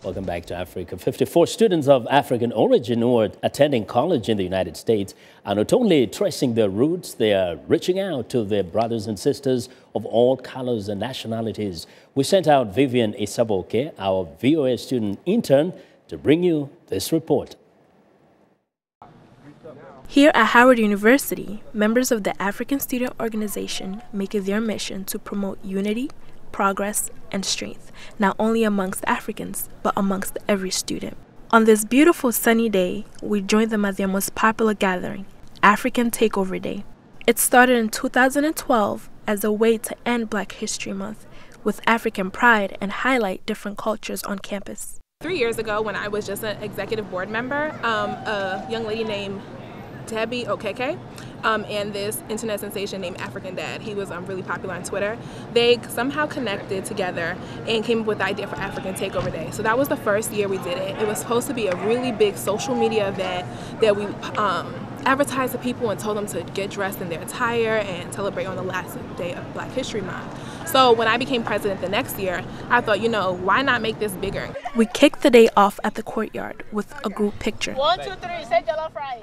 Welcome back to Africa. 54 students of African origin who are attending college in the United States are not only tracing their roots, they are reaching out to their brothers and sisters of all colors and nationalities. We sent out Vivian Isaboke, our VOA student intern, to bring you this report. Here at Howard University, members of the African Student Organization make it their mission to promote unity, progress, and strength, not only amongst Africans, but amongst every student. On this beautiful sunny day, we joined them at their most popular gathering, African Takeover Day. It started in 2012 as a way to end Black History Month with African pride and highlight different cultures on campus. 3 years ago, when I was just an executive board member, a young lady named Debbie Okeke and this internet sensation named African Dad. He was really popular on Twitter. They somehow connected together and came up with the idea for African Takeover Day. So that was the first year we did it. It was supposed to be a really big social media event that we advertised to people and told them to get dressed in their attire and celebrate on the last day of Black History Month. So when I became president the next year, I thought, you know, why not make this bigger? We kicked the day off at the courtyard with a group picture. 1, 2, 3, say jollof rice.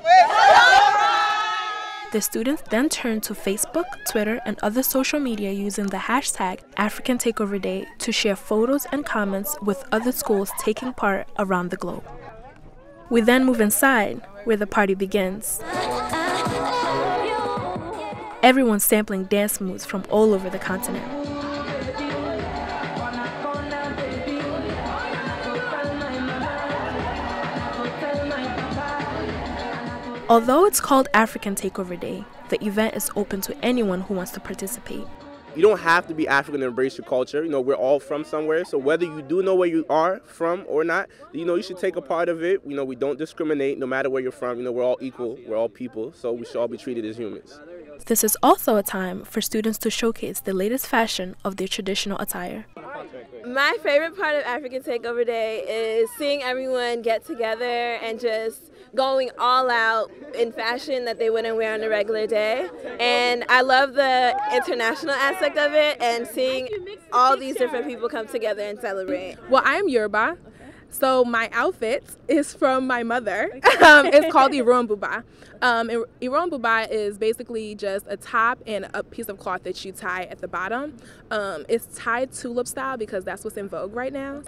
The students then turned to Facebook, Twitter, and other social media using the hashtag African Takeover Day to share photos and comments with other schools taking part around the globe. We then move inside, where the party begins. Everyone sampling dance moves from all over the continent. Although it's called African Takeover Day, the event is open to anyone who wants to participate. You don't have to be African to embrace your culture. You know, we're all from somewhere. So whether you do know where you are from or not, you know, you should take a part of it. You know, we don't discriminate no matter where you're from. You know, we're all equal. We're all people. So we should all be treated as humans. This is also a time for students to showcase the latest fashion of their traditional attire. My favorite part of African Takeover Day is seeing everyone get together and just going all out in fashion that they wouldn't wear on a regular day. And I love the international aspect of it and seeing all these different people come together and celebrate. Well, I am Yoruba, so my outfit is from my mother. It's called Iron Buba. Iron Buba is basically just a top and a piece of cloth that you tie at the bottom. It's tied tulip style because that's what's in vogue right now.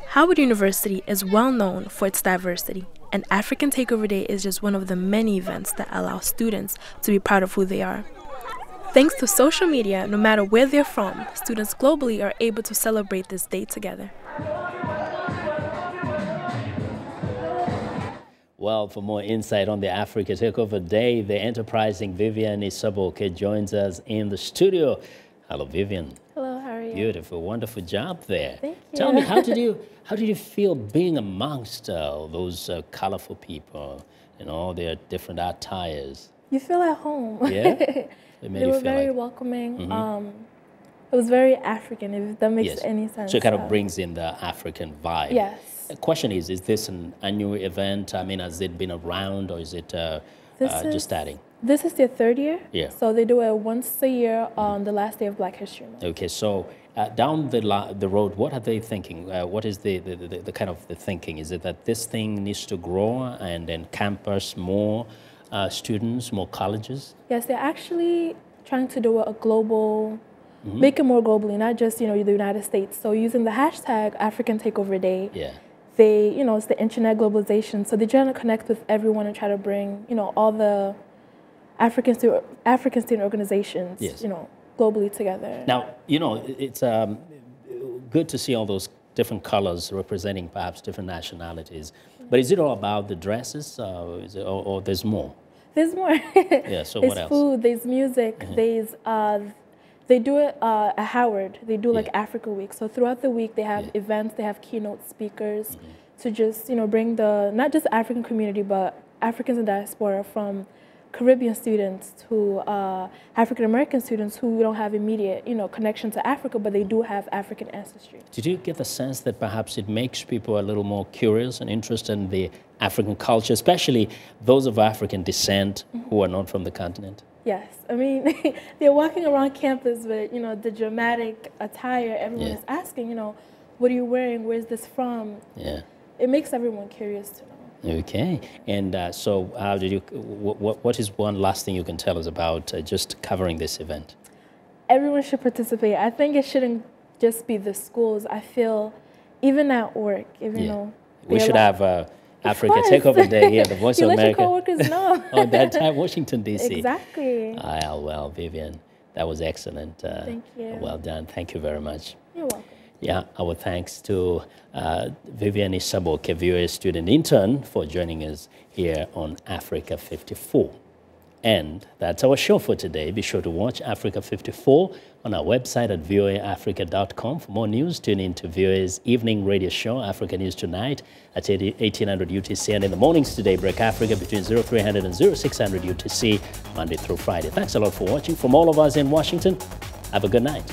Howard University is well known for its diversity, and African Takeover Day is just one of the many events that allow students to be proud of who they are. Thanks to social media, no matter where they're from, students globally are able to celebrate this day together. Well, for more insight on the Africa Takeover Day, the enterprising Vivian Isaboke joins us in the studio. Hello, Vivian. Hello, how are you? Beautiful, wonderful job there. Thank you. Tell me, how did you feel being amongst those colorful people and all their different attires? You feel at home. Yeah? They were very welcoming. It was very African, if that makes any sense. So it kind of brings in the African vibe. Yes. The question is this an annual event? I mean, has it been around, or is it just starting? This is their third year. Yeah. So they do it once a year on the last day of Black History Month. Okay, so down the road, what are they thinking? What is the kind of the thinking? Is it that this thing needs to grow and then campus more students, more colleges? Yes, they're actually trying to do a global, make it more globally, not just, you know, the United States. So using the hashtag African Takeover Day, they, you know, it's the internet globalization. So they're trying to connect with everyone and try to bring, you know, all the African student organizations, you know, globally together. Now, you know, it's good to see all those different colors representing perhaps different nationalities. But is it all about the dresses, or there's more? There's more. Yeah, so what else? There's food, there's music, there's, they do it at Howard. They do like Africa Week. So throughout the week, they have events, they have keynote speakers to just, you know, bring the, not just the African community, but Africans in diaspora, from Caribbean students to African American students who don't have immediate, you know, connection to Africa, but they do have African ancestry. Did you get the sense that perhaps it makes people a little more curious and interested in the African culture, especially those of African descent who are not from the continent? Yes, I mean, they're walking around campus with, you know, the dramatic attire. Everyone is asking, you know, what are you wearing? Where's this from? Yeah. It makes everyone curious to know. Okay. And so how did you, what is one last thing you can tell us about just covering this event? Everyone should participate. I think it shouldn't just be the schools. I feel even at work, even though we should have Africa Takeover Day here at the Voice of America. You let your coworkers know. Oh, that time, Washington, D.C. Exactly. Well, Vivian, that was excellent. Thank you. Well done. Thank you very much. You're welcome. Yeah, our thanks to Vivian Isaboke, a VOA student intern, for joining us here on Africa 54. And that's our show for today. Be sure to watch Africa 54 on our website at voaafrica.com. For more news, tune in to VOA's evening radio show, Africa News Tonight, at 1800 UTC. And in the mornings today, Break Africa between 0300 and 0600 UTC, Monday through Friday. Thanks a lot for watching. From all of us in Washington, have a good night.